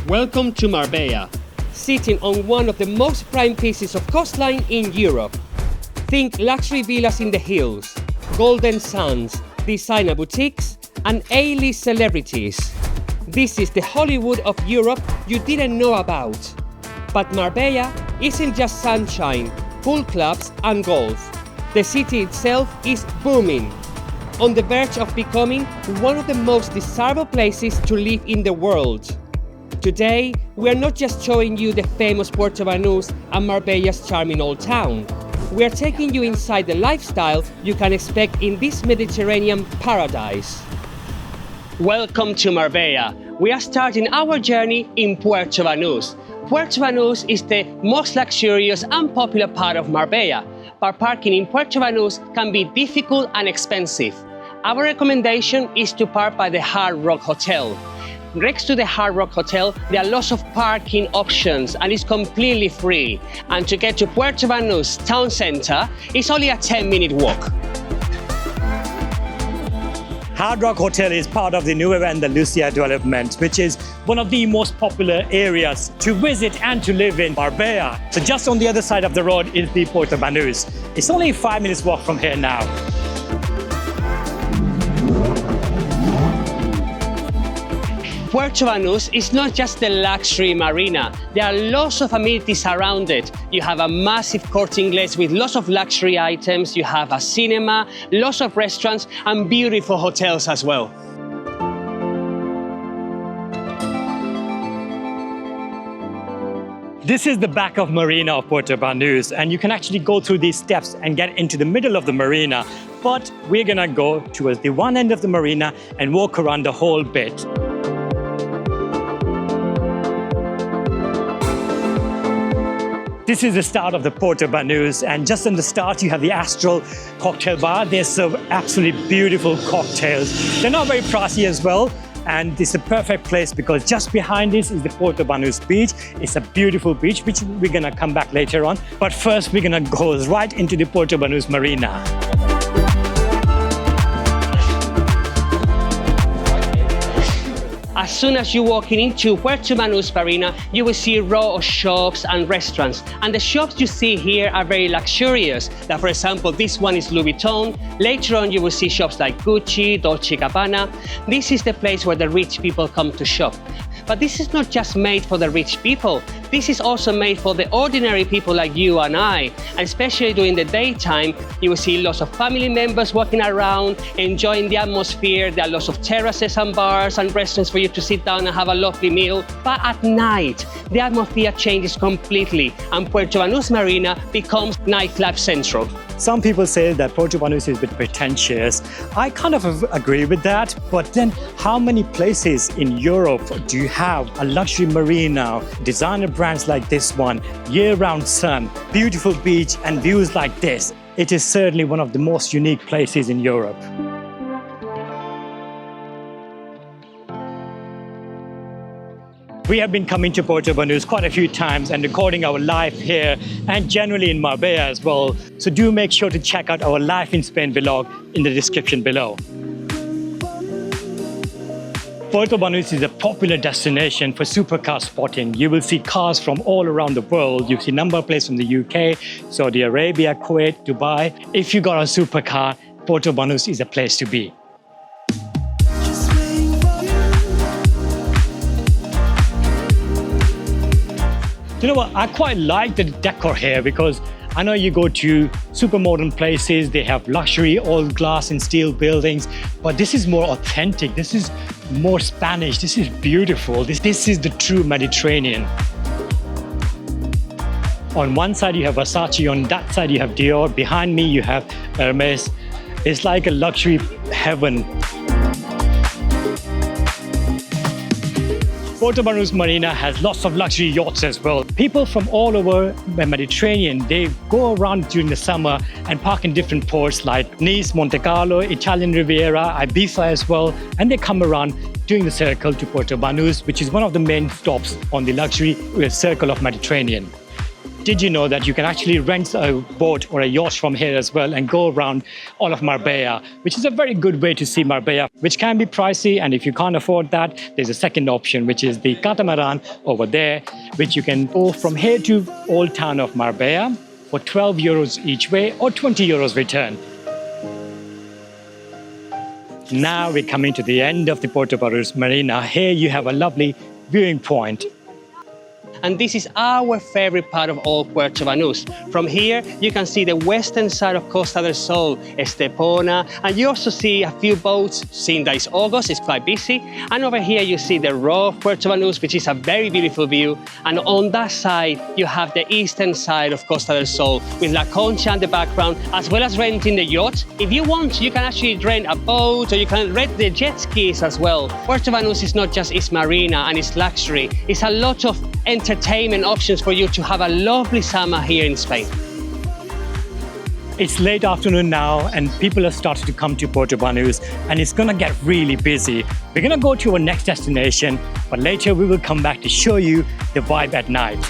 Welcome to Marbella, sitting on one of the most prime pieces of coastline in Europe. Think luxury villas in the hills, golden sands, designer boutiques, and A-list celebrities. This is the Hollywood of Europe you didn't know about. But Marbella isn't just sunshine, pool clubs, and golf. The city itself is booming, on the verge of becoming one of the most desirable places to live in the world. Today, we are not just showing you the famous Puerto Banus and Marbella's charming old town. We are taking you inside the lifestyle you can expect in this Mediterranean paradise. Welcome to Marbella. We are starting our journey in Puerto Banus. Puerto Banus is the most luxurious and popular part of Marbella, but parking in Puerto Banus can be difficult and expensive. Our recommendation is to park by the Hard Rock Hotel. Next to the Hard Rock Hotel, there are lots of parking options and it's completely free. And to get to Puerto Banus Town Centre, it's only a 10-minute walk. Hard Rock Hotel is part of the Nueva Andalucia development, which is one of the most popular areas to visit and to live in Marbella. So just on the other side of the road is the Puerto Banus. It's only a 5 minutes walk from here now. Puerto Banus is not just a luxury marina. There are lots of amenities around it. You have a massive Corte Inglés with lots of luxury items. You have a cinema, lots of restaurants, and beautiful hotels as well. This is the back of marina of Puerto Banus, and you can actually go through these steps and get into the middle of the marina. But we're gonna go towards the one end of the marina and walk around the whole bit. This is the start of the Puerto Banus, and just in the start you have the Astral cocktail bar. They serve absolutely beautiful cocktails. They're not very pricey as well, and it's a perfect place because just behind this is the Puerto Banus beach. It's a beautiful beach, which we're gonna come back later on. But first we're gonna go right into the Puerto Banus marina. As soon as you walk into Puerto Banus Marina, you will see a row of shops and restaurants. And the shops you see here are very luxurious. Like for example, this one is Louis Vuitton. Later on, you will see shops like Gucci, Dolce & Gabbana. This is the place where the rich people come to shop. But this is not just made for the rich people. This is also made for the ordinary people like you and I. And especially during the daytime, you will see lots of family members walking around, enjoying the atmosphere. There are lots of terraces and bars and restaurants for you to sit down and have a lovely meal. But at night, the atmosphere changes completely and Puerto Banus Marina becomes nightlife central. Some people say that Puerto Banus is a bit pretentious. I kind of agree with that, but then how many places in Europe do you have a luxury marina, designer brands like this one, year-round sun, beautiful beach and views like this? It is certainly one of the most unique places in Europe. We have been coming to Puerto Banus quite a few times and recording our life here and generally in Marbella as well. So do make sure to check out our Life in Spain vlog in the description below. Puerto Banus is a popular destination for supercar spotting. You will see cars from all around the world. You see number plates from the UK, Saudi Arabia, Kuwait, Dubai. If you got a supercar, Puerto Banus is a place to be. You know what, I quite like the decor here because I know you go to super modern places, they have luxury old glass and steel buildings, but this is more authentic, this is more Spanish, this is beautiful, this is the true Mediterranean. On one side you have Versace, on that side you have Dior, behind me you have Hermes. It's like a luxury heaven. Puerto Banus Marina has lots of luxury yachts as well. People from all over the Mediterranean, they go around during the summer and park in different ports like Nice, Monte Carlo, Italian Riviera, Ibiza as well. And they come around doing the circle to Puerto Banus, which is one of the main stops on the luxury circle of Mediterranean. did you know that you can actually rent a boat or a yacht from here as well and go around all of Marbella, which is a very good way to see Marbella, which can be pricey. And if you can't afford that, there's a second option, which is the catamaran over there, which you can go from here to Old Town of Marbella for 12 euros each way or 20 euros return. Now we're coming to the end of the Puerto Banus Marina. Here you have a lovely viewing point. And this is our favorite part of all Puerto Banus. From here, you can see the western side of Costa del Sol, Estepona, and you also see a few boats, seeing that it's August, it's quite busy. And over here, you see the Row of Puerto Banus, which is a very beautiful view. And on that side, you have the eastern side of Costa del Sol, with La Concha in the background, as well as renting the yacht. If you want, you can actually rent a boat, or you can rent the jet skis as well. Puerto Banus is not just its marina and its luxury, it's a lot of entertainment options for you to have a lovely summer here in Spain. It's late afternoon now and people have started to come to Puerto Banus and it's gonna get really busy. We're gonna go to our next destination, but later we will come back to show you the vibe at night.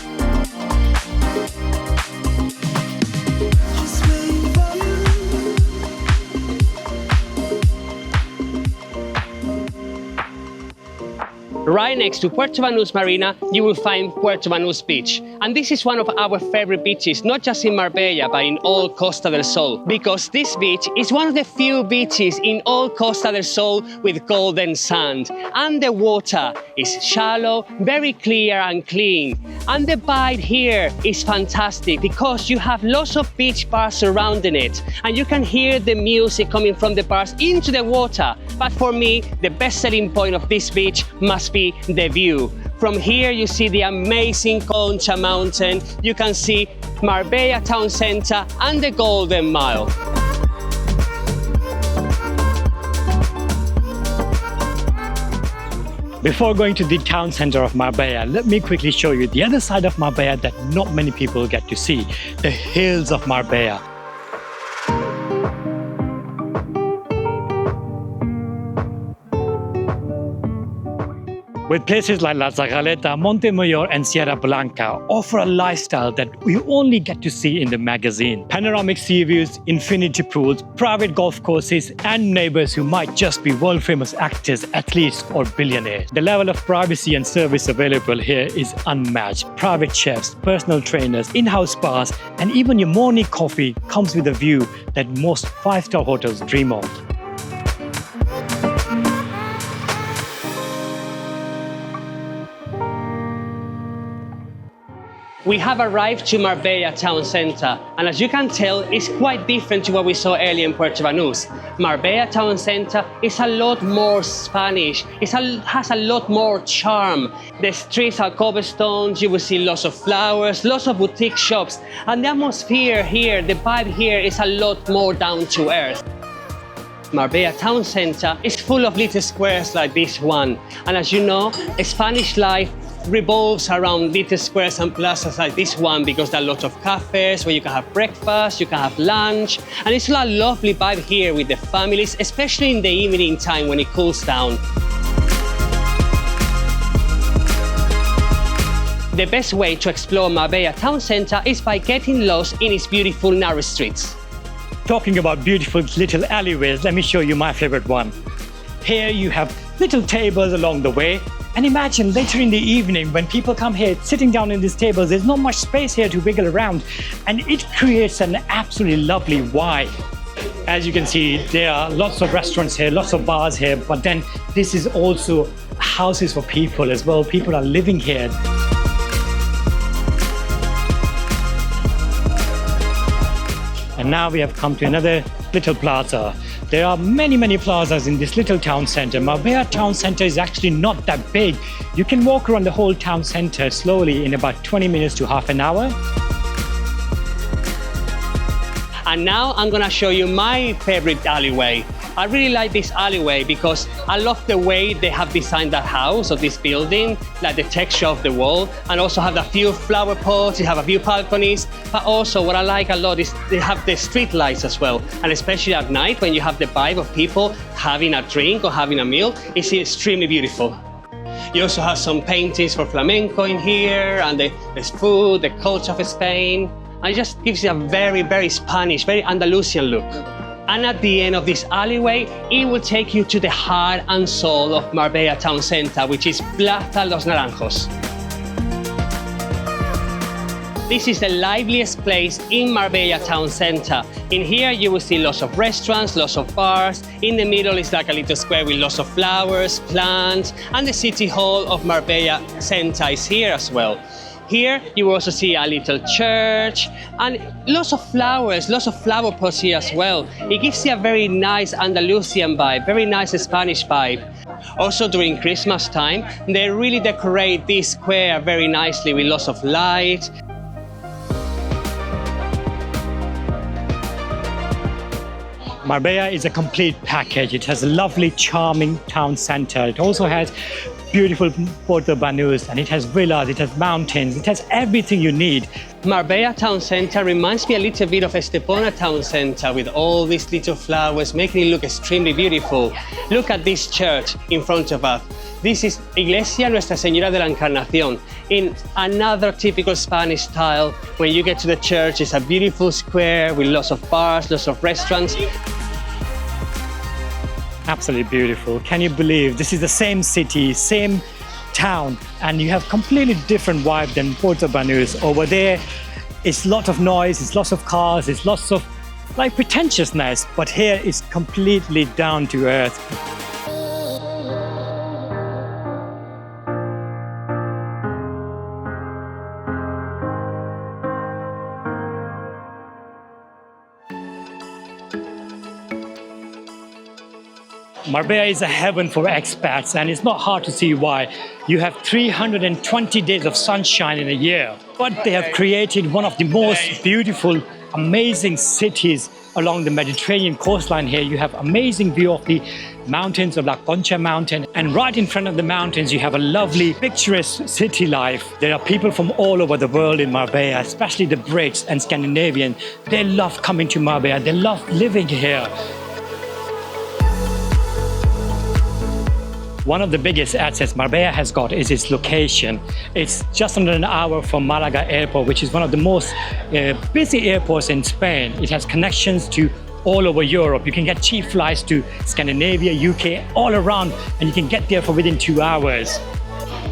Right next to Puerto Banus Marina, you will find Puerto Banus Beach. And this is one of our favorite beaches, not just in Marbella, but in all Costa del Sol. Because this beach is one of the few beaches in all Costa del Sol with golden sand. And the water is shallow, very clear and clean. And the vibe here is fantastic because you have lots of beach bars surrounding it. And you can hear the music coming from the bars into the water. But for me, the best selling point of this beach must be the view. From here you see the amazing Concha Mountain, you can see Marbella Town Centre and the Golden Mile. Before going to the town centre of Marbella, let me quickly show you the other side of Marbella that not many people get to see, the hills of Marbella. With places like La Zagaleta, Montemayor and Sierra Blanca offer a lifestyle that you only get to see in the magazine. Panoramic sea views, infinity pools, private golf courses and neighbours who might just be world-famous actors, athletes or billionaires. The level of privacy and service available here is unmatched. Private chefs, personal trainers, in-house bars and even your morning coffee comes with a view that most five-star hotels dream of. We have arrived to Marbella Town Centre, and as you can tell, it's quite different to what we saw earlier in Puerto Banus. Marbella Town Centre is a lot more Spanish, it has a lot more charm. The streets are cobblestones, you will see lots of flowers, lots of boutique shops, and the atmosphere here, the vibe here is a lot more down to earth. Marbella Town Centre is full of little squares like this one, and as you know, Spanish life revolves around little squares and plazas like this one because there are lots of cafes where you can have breakfast, you can have lunch, and it's a lovely vibe here with the families, especially in the evening time when it cools down. The best way to explore Marbella Town Centre is by getting lost in its beautiful narrow streets. Talking about beautiful little alleyways, let me show you my favorite one. Here you have little tables along the way. And imagine later in the evening when people come here sitting down in these tables, there's not much space here to wiggle around and it creates an absolutely lovely vibe. As you can see, there are lots of restaurants here, lots of bars here, but then this is also houses for people as well. People are living here. And now we have come to another little plaza. There are many plazas in this little town centre. Marbella Town Centre is actually not that big. You can walk around the whole town centre slowly in about 20 minutes to half an hour. And now I'm gonna show you my favorite alleyway. I really like this alleyway because I love the way they have designed that house or this building, like the texture of the wall, and also have a few flower pots, you have a few balconies, but also what I like a lot is they have the street lights as well, and especially at night when you have the vibe of people having a drink or having a meal, it's extremely beautiful. You also have some paintings for flamenco in here, and there's food, the culture of Spain. And it just gives you a very, very Spanish, very Andalusian look. And at the end of this alleyway, it will take you to the heart and soul of Marbella Town Centre, which is Plaza Los Naranjos. This is the liveliest place in Marbella Town Centre. In here you will see lots of restaurants, lots of bars. In the middle is like a little square with lots of flowers, plants, and the city hall of Marbella Centre is here as well. Here you will also see a little church and lots of flowers, lots of flower pots here as well. It gives you a very nice Andalusian vibe, very nice Spanish vibe. Also during Christmas time, they really decorate this square very nicely with lots of light. Marbella is a complete package. It has a lovely, charming town centre. It also has beautiful Puerto Banus, and it has villas, it has mountains, it has everything you need. Marbella Town Centre reminds me a little bit of Estepona Town Centre with all these little flowers, making it look extremely beautiful. Look at this church in front of us. This is Iglesia Nuestra Señora de la Encarnación in another typical Spanish style. When you get to the church, it's a beautiful square with lots of bars, lots of restaurants. Absolutely beautiful. Can you believe this is the same city, same town, and you have completely different vibe than Puerto Banus. Over there, it's lots of noise, it's lots of cars, it's lots of like pretentiousness, but here it's completely down to earth. Marbella is a heaven for expats, and it's not hard to see why. You have 320 days of sunshine in a year, but they have created one of the most beautiful, amazing cities along the Mediterranean coastline here. You have amazing view of the mountains of La Concha Mountain, and right in front of the mountains you have a lovely, picturesque city life. There are people from all over the world in Marbella, especially the Brits and Scandinavian. They love coming to Marbella, they love living here. One of the biggest assets Marbella has got is its location. It's just under an hour from Malaga airport, which is one of the most busy airports in Spain. It has connections to all over Europe. You can get cheap flights to Scandinavia, UK, all around, and you can get there for within 2 hours.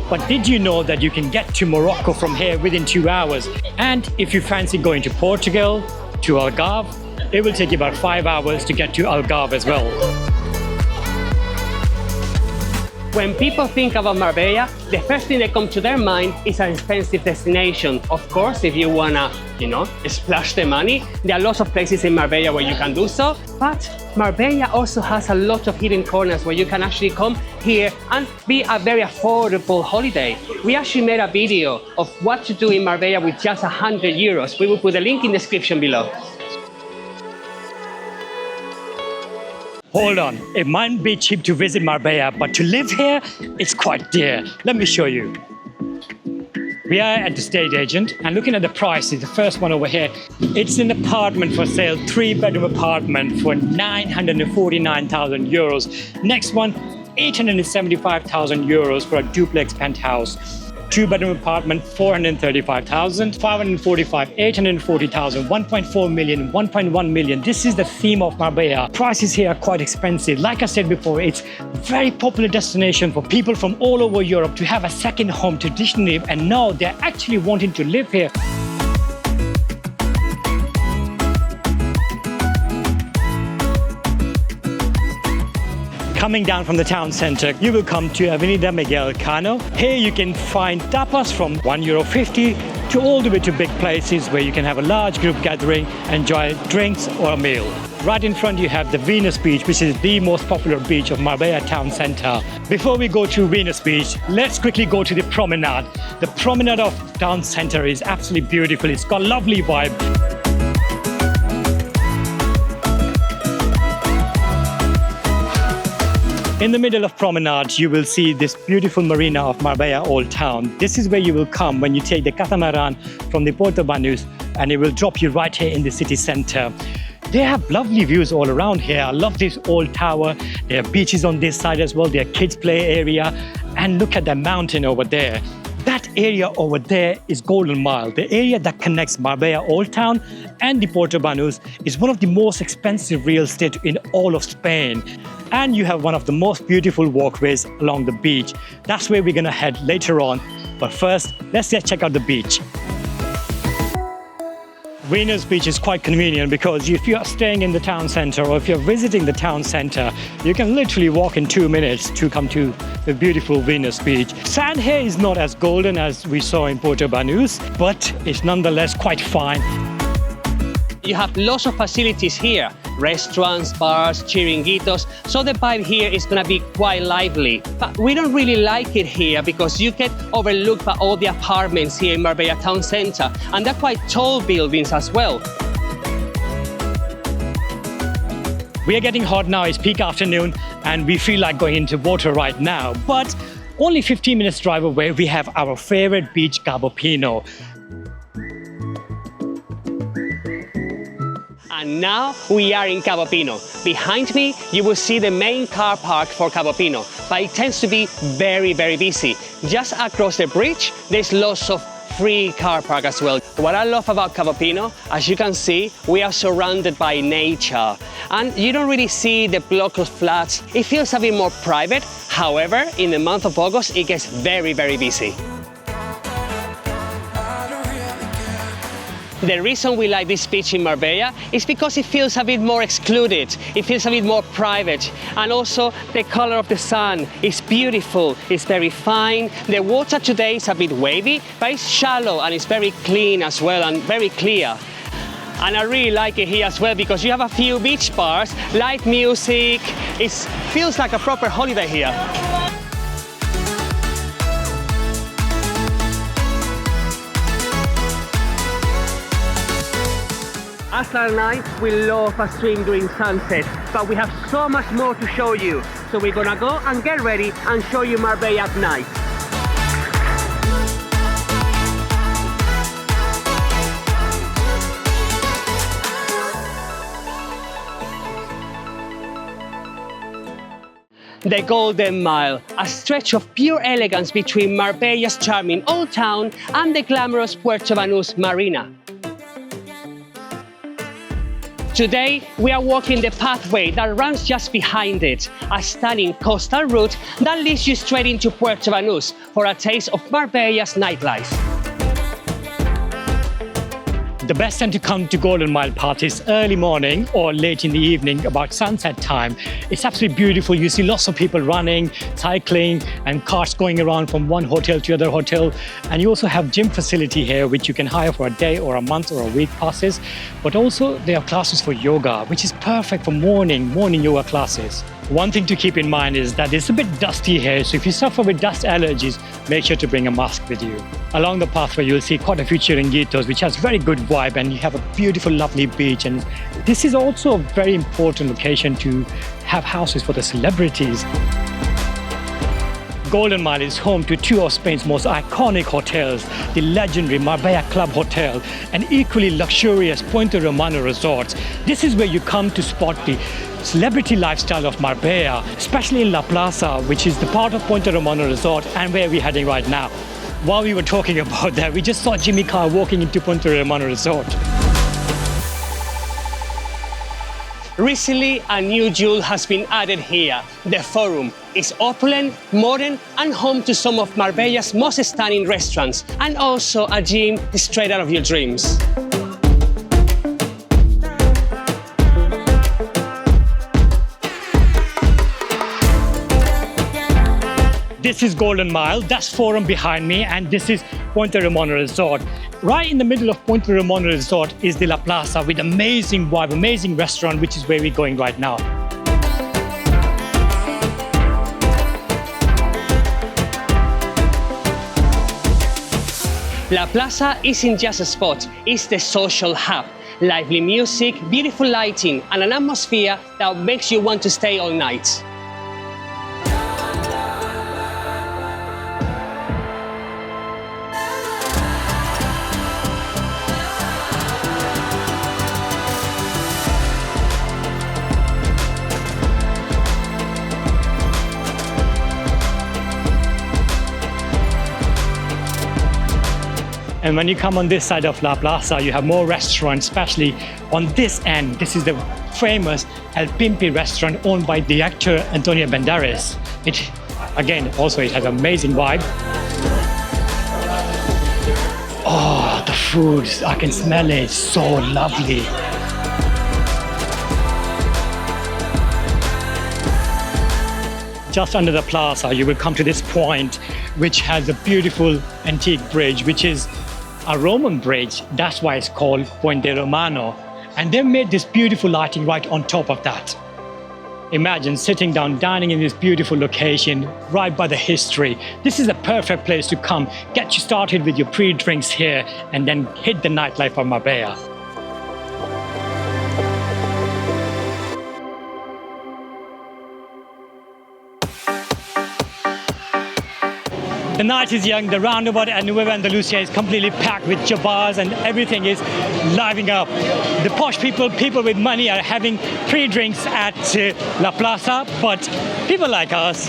But did you know that you can get to Morocco from here within 2 hours? And if you fancy going to Portugal, to Algarve, it will take you about 5 hours to get to Algarve as well. When people think about Marbella, the first thing that comes to their mind is an expensive destination. Of course, if you wanna, splash the money, there are lots of places in Marbella where you can do so. But Marbella also has a lot of hidden corners where you can actually come here and be a very affordable holiday. We actually made a video of what to do in Marbella with just 100 euros. We will put a link in the description below. Hold on, it might be cheap to visit Marbella, but to live here, it's quite dear. Let me show you. We are at the estate agent, and looking at the prices, the first one over here, it's an apartment for sale, 3-bedroom apartment for 949,000 euros. Next one, 875,000 euros for a duplex penthouse. 2-bedroom apartment, 435,000, 545, 840,000, 1.4 million, 1.1 million. This is the theme of Marbella. Prices here are quite expensive. Like I said before, it's a very popular destination for people from all over Europe to have a second home traditionally, and now they're actually wanting to live here. Coming down from the town centre, you will come to Avenida Miguel Cano. Here you can find tapas from €1.50 to all the way to big places where you can have a large group gathering, enjoy drinks or a meal. Right in front you have the Venus Beach, which is the most popular beach of Marbella Town Centre. Before we go to Venus Beach, let's quickly go to the promenade. The promenade of Town Centre is absolutely beautiful. It's got a lovely vibe. In the middle of promenade, you will see this beautiful marina of Marbella Old Town. This is where you will come when you take the catamaran from the Puerto Banus, and it will drop you right here in the city centre. They have lovely views all around here. I love this old tower. There are beaches on this side as well. There are kids' play area. And look at that mountain over there. That area over there is Golden Mile. The area that connects Marbella Old Town and the Puerto Banus is one of the most expensive real estate in all of Spain. And you have one of the most beautiful walkways along the beach. That's where we're gonna head later on. But first, let's just check out the beach. Venus Beach is quite convenient because if you're staying in the town centre or if you're visiting the town centre, you can literally walk in 2 minutes to come to the beautiful Venus Beach. Sand here is not as golden as we saw in Puerto Banus, but it's nonetheless quite fine. You have lots of facilities here, restaurants, bars, chiringuitos, so the vibe here is gonna be quite lively. But we don't really like it here because you get overlooked by all the apartments here in Marbella Town Centre, and they're quite tall buildings as well. We are getting hot now, it's peak afternoon, and we feel like going into water right now. But only 15 minutes drive away, we have our favorite beach, Cabopino. And now we are in Cabopino. Behind me, you will see the main car park for Cabopino, but it tends to be very, very busy. Just across the bridge, there's lots of free car park as well. What I love about Cabopino, as you can see, we are surrounded by nature. And you don't really see the block of flats. It feels a bit more private. However, in the month of August, it gets very, very busy. The reason we like this beach in Marbella is because it feels a bit more excluded, it feels a bit more private, and also the color of the sun is beautiful, it's very fine. The water today is a bit wavy, but it's shallow and it's very clean as well and very clear. And I really like it here as well because you have a few beach bars, live music, it feels like a proper holiday here. After night, we love a swim during sunset, but we have so much more to show you. So we're gonna go and get ready and show you Marbella at night. The Golden Mile, a stretch of pure elegance between Marbella's charming Old Town and the glamorous Puerto Banus marina. Today, we are walking the pathway that runs just behind it, a stunning coastal route that leads you straight into Puerto Banus for a taste of Marbella's nightlife. The best time to come to Golden Mile Path is early morning or late in the evening, about sunset time. It's absolutely beautiful. You see lots of people running, cycling, and cars going around from one hotel to other hotel. And you also have gym facility here, which you can hire for a day or a month or a week passes. But also there are classes for yoga, which is perfect for morning yoga classes. One thing to keep in mind is that it's a bit dusty here, so if you suffer with dust allergies, make sure to bring a mask with you. Along the pathway, you'll see quite a few chiringuitos, which has very good vibe, and you have a beautiful, lovely beach. And this is also a very important location to have houses for the celebrities. Golden Mile is home to two of Spain's most iconic hotels, the legendary Marbella Club Hotel and equally luxurious Puerto Romano resorts. This is where you come to spot the celebrity lifestyle of Marbella, especially in La Plaza, which is the part of Puerto Romano Resort and where we're heading right now. While we were talking about that, we just saw Jimmy Carr walking into Puerto Romano Resort. Recently, a new jewel has been added here, the Forum. It's opulent, modern, and home to some of Marbella's most stunning restaurants, and also a gym straight out of your dreams. This is Golden Mile, that's Forum behind me, and this is Puerto Romano Resort. Right in the middle of Puerto Romano Resort is the La Plaza with amazing vibe, amazing restaurant, which is where we're going right now. La Plaza isn't just a spot, it's the social hub. Lively music, beautiful lighting, and an atmosphere that makes you want to stay all night. And when you come on this side of La Plaza, you have more restaurants, especially on this end. This is the famous El Pimpi restaurant owned by the actor Antonio Banderas. It has an amazing vibe. Oh, the food, I can smell it, so lovely. Just under the plaza, you will come to this point, which has a beautiful antique bridge, which is a Roman bridge. That's why it's called Puente Romano. And they made this beautiful lighting right on top of that. Imagine sitting down, dining in this beautiful location, right by the history. This is a perfect place to come, get you started with your pre-drinks here, and then hit the nightlife of Marbella. The night is young, the roundabout at Nueva Andalucia is completely packed with jabars and everything is livening up. The posh people with money are having pre-drinks at La Plaza, but people like us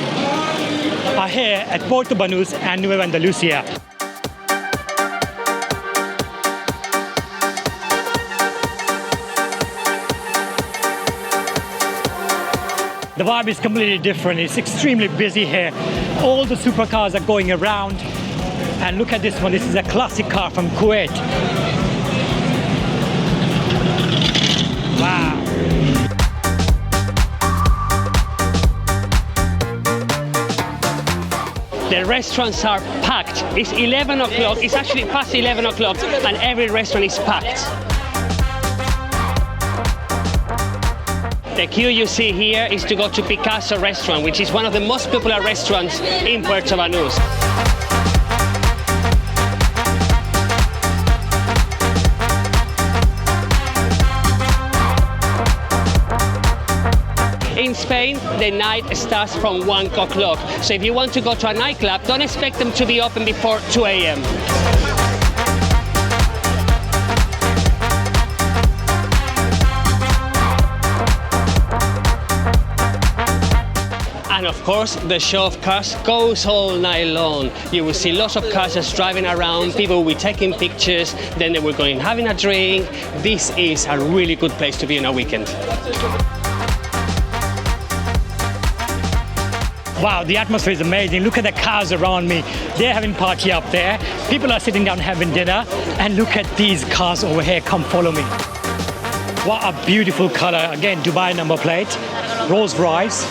are here at Puerto Banus and Nueva Andalucia. The vibe is completely different. It's extremely busy here. All the supercars are going around. And look at this one. This is a classic car from Kuwait. Wow. The restaurants are packed. It's 11 o'clock. It's actually past 11 o'clock and every restaurant is packed. The queue you see here is to go to Picasso restaurant, which is one of the most popular restaurants in Puerto Banus. In Spain, the night starts from 1 o'clock. So if you want to go to a nightclub, don't expect them to be open before 2 a.m. And of course, the show of cars goes all night long. You will see lots of cars just driving around, people will be taking pictures, then they will go in having a drink. This is a really good place to be on a weekend. Wow, the atmosphere is amazing. Look at the cars around me. They're having party up there. People are sitting down having dinner. And look at these cars over here. Come follow me. What a beautiful color. Again, Dubai number plate. Rolls Royce.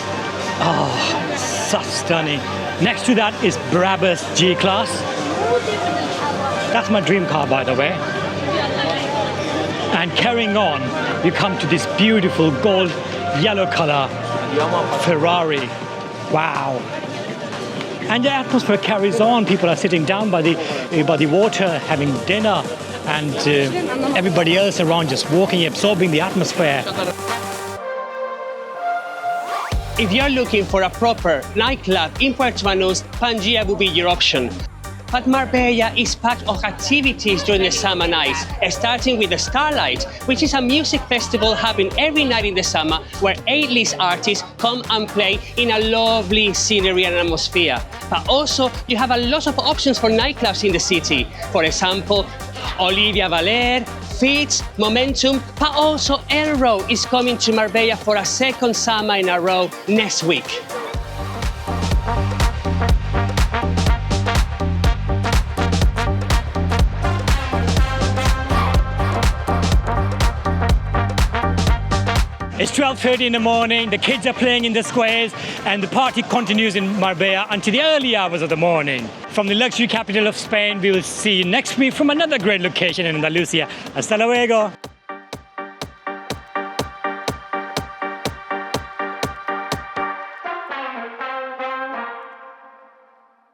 Oh, such stunning. Next to that is Brabus G-Class. That's my dream car, by the way. And carrying on, you come to this beautiful gold yellow color Ferrari. Wow. And the atmosphere carries on. People are sitting down by the water, having dinner, and everybody else around just walking, absorbing the atmosphere. If you're looking for a proper nightclub in Puerto Banus, Pangea will be your option. But Marbella is packed of activities during the summer nights, starting with the Starlight, which is a music festival happening every night in the summer where A-list artists come and play in a lovely scenery and atmosphere. But also, you have a lot of options for nightclubs in the city. For example, Olivia Valer, Fitz, Momentum, but also Elro is coming to Marbella for a second summer in a row next week. It's 12:30 in the morning, the kids are playing in the squares, and the party continues in Marbella until the early hours of the morning. From the luxury capital of Spain, we will see you next week from another great location in Andalusia. Hasta luego!